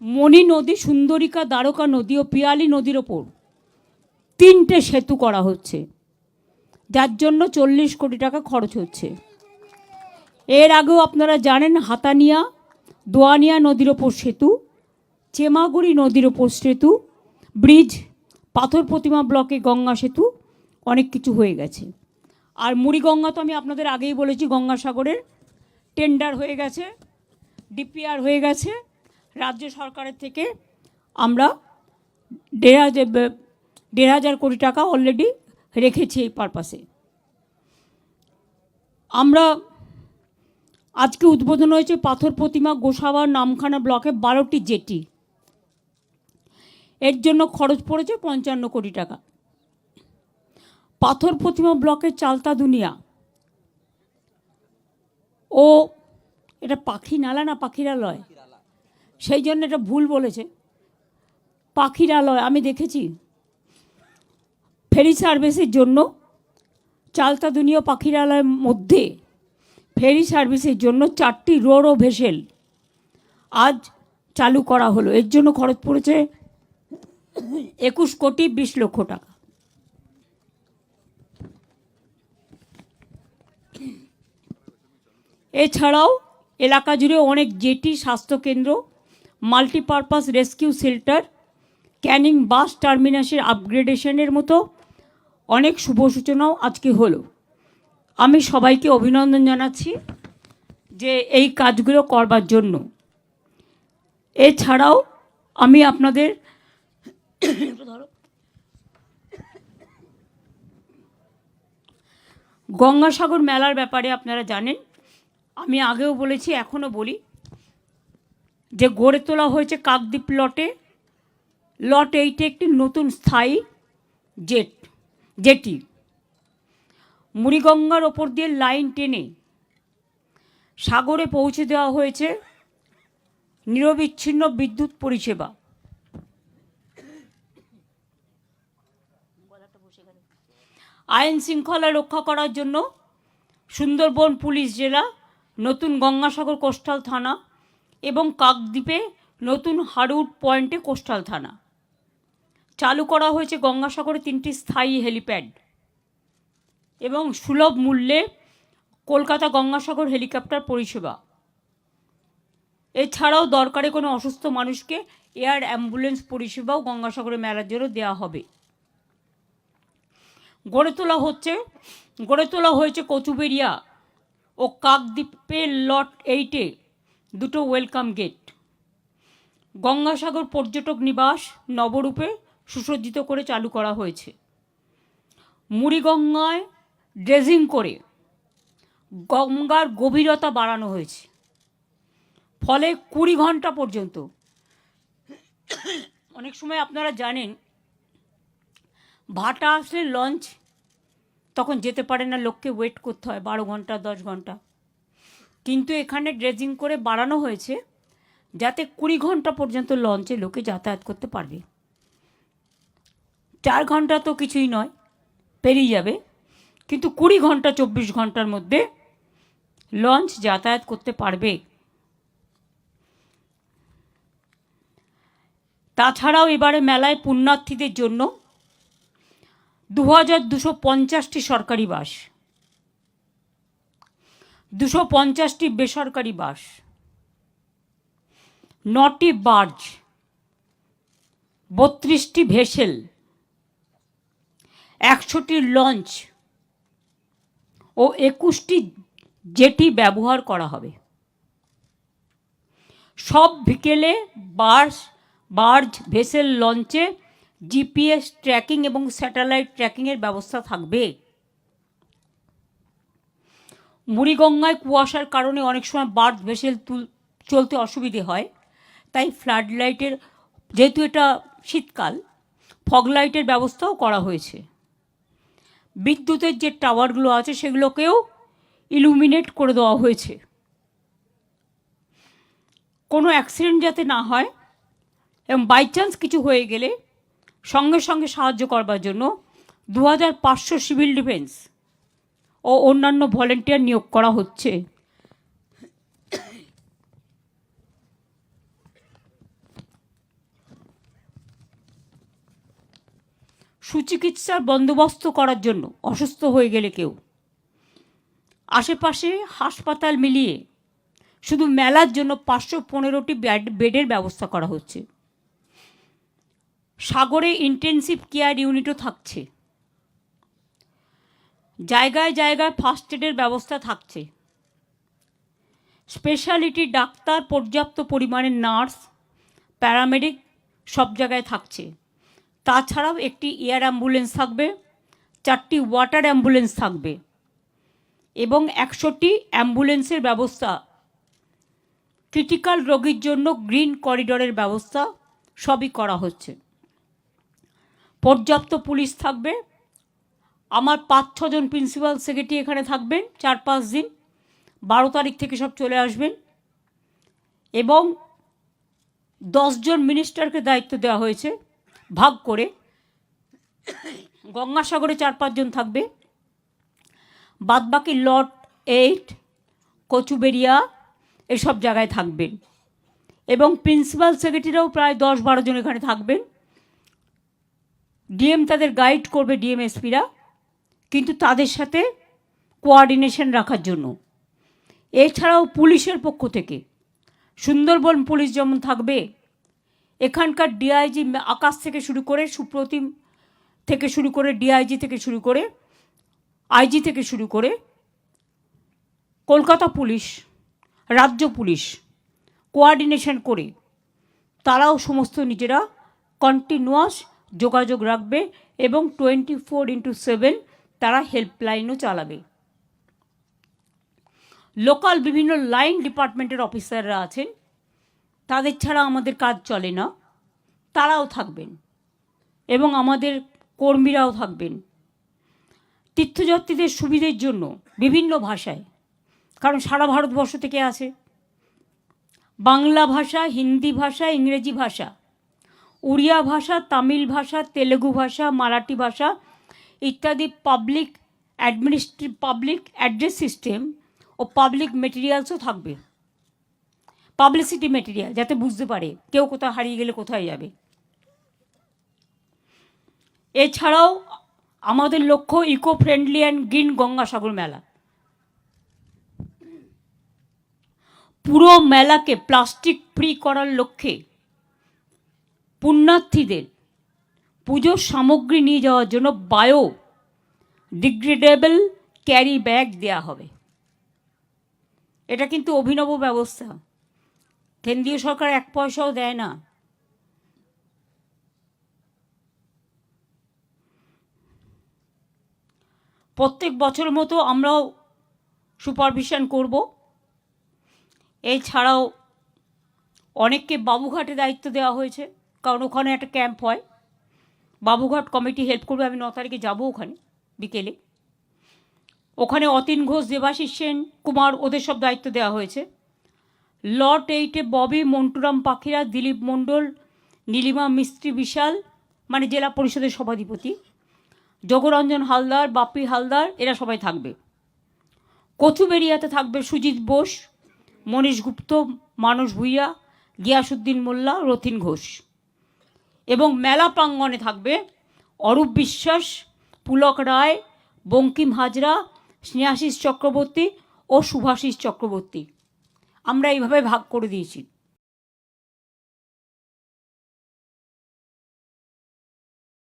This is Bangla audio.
মণি নদী, সুন্দরিকা, দ্বারকা নদী ও পিয়ালি নদীর ওপর 3টে সেতু করা হচ্ছে, যার জন্য 40 কোটি টাকা খরচ হচ্ছে। এর আগেও আপনারা জানেন হাতানিয়া দোয়ানিয়া নদীর ওপর সেতু, চেমাগুড়ি নদীর ওপর সেতু, ব্রিজ, পাথর প্রতিমা ব্লকে গঙ্গা সেতু, অনেক কিছু হয়ে গেছে। আর মুড়িগঙ্গা তো আমি আপনাদের আগেই বলেছি, গঙ্গাসাগরের টেন্ডার হয়ে গেছে, ডিপিআর হয়ে গেছে। রাজ্য সরকারের থেকে আমরা 1,500 কোটি টাকা অলরেডি রেখেছি এই পারপাসে। আমরা আজকে উদ্বোধন হয়েছে পাথর প্রতিমা গোসাবার নামখানা ব্লকে 12টি জেটি। এর জন্য খরচ পড়েছে 55 কোটি টাকা। পাথর প্রতিমা ব্লকের চালতা দুনিয়া, ও এটা পাখি নালা না পাখিরালয়, সেই জন্য এটা ভুল বলেছে, পাখিরালয়। আমি দেখেছি ফেরি সার্ভিসের জন্য চালতা দুনিয়া পাখিরালয়ের মধ্যে ফেরি সার্ভিসের জন্য 4টি রোরো ভেসেল আজ চালু করা হলো। এর জন্য খরচ পড়েছে 21 কোটি 20 লক্ষ টাকা। এছাড়াও এলাকা জুড়ে অনেক জেটি, স্বাস্থ্যকেন্দ্র, মাল্টিপারপাস রেস্কিউ শেল্টার, ক্যানিং বাস টার্মিনাসের আপগ্রেডেশনের মতো অনেক শুভ সূচনাও আজকে হলো। আমি সবাইকে অভিনন্দন জানাচ্ছি যে এই কাজগুলো করবার জন্য। এছাড়াও আমি আপনাদের গঙ্গাসাগর মেলার ব্যাপারে আপনারা জানেন, আমি আগেও বলেছি এখনও বলি যে গড়ে তোলা হয়েছে কাকদ্বীপ লট 8-এ একটি নতুন স্থায়ী জেটি। মুড়িগঙ্গার ওপর দিয়ে লাইন টেনে সাগরে পৌঁছে দেওয়া হয়েছে নিরবিচ্ছিন্ন বিদ্যুৎ পরিষেবা। আইন শৃঙ্খলা রক্ষা করার জন্য সুন্দরবন পুলিশ জেলা, নতুন গঙ্গাসাগর কোস্টাল থানা এবং কাকদ্বীপে নতুন হারউড পয়েন্টে কোস্টাল থানা। চালু করা হয়েছে গঙ্গাসাগরে 3টি স্থায়ী হেলিপ্যাড এবং সুলভ মূল্যে কলকাতা গঙ্গাসাগর হেলিকপ্টার পরিষেবা। এছাড়াও দরকারে কোনো অসুস্থ মানুষকে এয়ার অ্যাম্বুলেন্স পরিষেবাও গঙ্গাসাগরের মেলার জন্য দেওয়া হবে। গড়ে তোলা হয়েছে কচুবেড়িয়া ও কাকদ্বীপের লট 8-এ 2টো ওয়েলকাম গেট। গঙ্গাসাগর পর্যটক নিবাস নবরূপে সুসজ্জিত করে চালু করা হয়েছে। মুড়িগঙ্গায় ড্রেজিং করে গঙ্গার গভীরতা বাড়ানো হয়েছে, ফলে 20 ঘন্টা পর্যন্ত, অনেক সময় আপনারা জানেন ভাটা আসলে লঞ্চ তখন যেতে পারে না, লোককে ওয়েট করতে হয় 12 ঘন্টা 10 ঘন্টা, কিন্তু এখানে ড্রেজিং করে বাড়ানো হয়েছে যাতে 20 ঘন্টা পর্যন্ত লঞ্চে লোকে যাতায়াত করতে পারবে। 4 ঘন্টা তো কিছুই নয়, পেরিয়ে যাবে, কিন্তু 20 ঘন্টা 24 ঘন্টার মধ্যে লঞ্চ যাতায়াত করতে পারবে। তাছাড়াও এবারে মেলায় পুণ্যার্থীদের জন্য 2250টি সরকারি বাস, 250টি বেসরকারি বাস, 9টি বার্জ, 32টি ভেসেল, 100টি লঞ্চ ও 21টি জেটি ব্যবহার করা হবে। সব বিকেলে বার্জ, ভেসেল, লঞ্চে জিপিএস ট্র্যাকিং এবং স্যাটেলাইট ট্র্যাকিংয়ের ব্যবস্থা থাকবে। মুড়িগঙ্গায় কুয়াশার কারণে অনেক সময় বার্জ ভেসেল চলতে অসুবিধে হয়, তাই ফ্লাড লাইটের, যেহেতু এটা শীতকাল, ফগ লাইটের ব্যবস্থাও করা হয়েছে। বিদ্যুতের যে টাওয়ারগুলো আছে সেগুলোকেও ইলুমিনেট করে দেওয়া হয়েছে। কোনো অ্যাক্সিডেন্ট যাতে না হয় এবং বাই চান্স কিছু হয়ে গেলে সঙ্গে সঙ্গে সাহায্য করবার জন্য 2500 সিভিল ডিফেন্স ও অন্যান্য ভলেন্টিয়ার নিয়োগ করা হচ্ছে। সুচিকিৎসার বন্দোবস্ত করার জন্য অসুস্থ হয়ে গেলে কেউ আশেপাশে হাসপাতাল মিলিয়ে শুধু মেলার জন্য 515টি বেডের ব্যবস্থা করা হচ্ছে। সাগরে ইন্টেনসিভ কেয়ার ইউনিটও থাকছে। জায়গায় জায়গায় ফার্স্ট এডের ব্যবস্থা থাকছে। স্পেশালিটি ডাক্তার, পর্যাপ্ত পরিমাণে নার্স, প্যারামেডিক সব জায়গায় থাকছে। তাছাড়াও একটি এয়ার অ্যাম্বুলেন্স থাকবে, 4টি ওয়াটার অ্যাম্বুলেন্স থাকবে এবং 100টি অ্যাম্বুলেন্সের ব্যবস্থা, ক্রিটিক্যাল রোগীর জন্য গ্রিন করিডোরের ব্যবস্থা সবই করা হচ্ছে। পর্যাপ্ত পুলিশ থাকবে। আমার 5-6 জন প্রিন্সিপাল সেক্রেটারি এখানে থাকবেন 4-5 দিন। 12 তারিখ থেকে সব চলে আসবেন এবং 10 জন মিনিস্টারকে দায়িত্ব দেওয়া হয়েছে ভাগ করে। গঙ্গাসাগরে 4-5 জন থাকবে, বাদবাকি লট 8, কচুবেড়িয়া এসব জায়গায় থাকবেন এবং প্রিন্সিপাল সেক্রেটারিরাও প্রায় 10-12 জন এখানে থাকবেন। ডিএম তাদের গাইড করবে, ডিএমএসপিরা, কিন্তু তাদের সাথে কোঅর্ডিনেশন রাখার জন্য। এছাড়াও পুলিশের পক্ষ থেকে সুন্দরবন পুলিশ যেমন থাকবে, এখানকার ডিআইজি আকাশ থেকে শুরু করে, সুপ্রতিম থেকে শুরু করে, ডিআইজি থেকে শুরু করে, আইজি থেকে শুরু করে, কলকাতা পুলিশ, রাজ্য পুলিশ কোঅর্ডিনেশন করে তারাও সমস্ত নিজেরা কন্টিনিউয়াস যোগাযোগ রাখবে এবং 24x7 তারা হেল্পলাইনও চালাবে। লোকাল বিভিন্ন লাইন ডিপার্টমেন্টের অফিসাররা আছেন, তাদের ছাড়া আমাদের কাজ চলে না, তারাও থাকবেন এবং আমাদের কর্মীরাও থাকবেন। তীর্থযাত্রীদের সুবিধের জন্য বিভিন্ন ভাষায়, কারণ সারা ভারতবর্ষ থেকে আসে, বাংলা ভাষা, হিন্দি ভাষা, ইংরেজি ভাষা, উড়িয়া ভাষা, তামিল ভাষা, তেলেগু ভাষা, মারাঠি ভাষা ইত্যাদি পাবলিক অ্যাড্রেস সিস্টেম ও পাবলিক মেটেরিয়ালসও থাকবে। পাবলিসিটি মেটেরিয়াল, যাতে বুঝতে পারে কেউ কোথাও হারিয়ে গেলে কোথায় যাবে। এছাড়াও আমাদের লক্ষ্য eco friendly and green Gangasagar মেলা। পুরো মেলাকে প্লাস্টিক ফ্রি করার লক্ষ্যে পুণ্যার্থীদের পুজোর সামগ্রী নিয়ে যাওয়ার জন্য বায়ো ডিগ্রেডেবল ক্যারি ব্যাগ দেওয়া হবে। এটা কিন্তু অভিনব ব্যবস্থা, কেন্দ্রীয় সরকার 1 পয়সাও দেয় না। প্রত্যেক বছরের মতো আমরাও সুপারভিশন করব। এছাড়াও অনেককে বাবুঘাটে দায়িত্ব দেওয়া হয়েছে, কারণ ওখানে একটা ক্যাম্প হয়। বাবুঘাট কমিটি হেল্প করবে। আমি 9 তারিখে যাব ওখানে বিকেলে। ওখানে অতীন ঘোষ, দেবাশিস সেন, কুমার, ওদের সব দায়িত্ব দেওয়া হয়েছে। লট 8-এ ববি, মন্টুরাম পাখিরা, দিলীপ মণ্ডল, নীলিমা মিস্ত্রি বিশাল, মানে জেলা পরিষদের সভাধিপতি, যোগরঞ্জন হালদার, বাপি হালদার, এরা সবাই থাকবে। কচুবেড়িয়াতে থাকবে সুজিত বোস, মনীষ গুপ্ত, মানস ভূঁইয়া, গিয়াসুদ্দিন মোল্লা, রথিন ঘোষ। এবং মেলা প্রাঙ্গণে থাকবে অরূপ বিশ্বাস, পুলক রায়, বঙ্কিম হাজরা, স্নেহাশিস চক্রবর্তী ও শুভাশিস চক্রবর্তী। আমরা এইভাবে ভাগ করে দিয়েছি।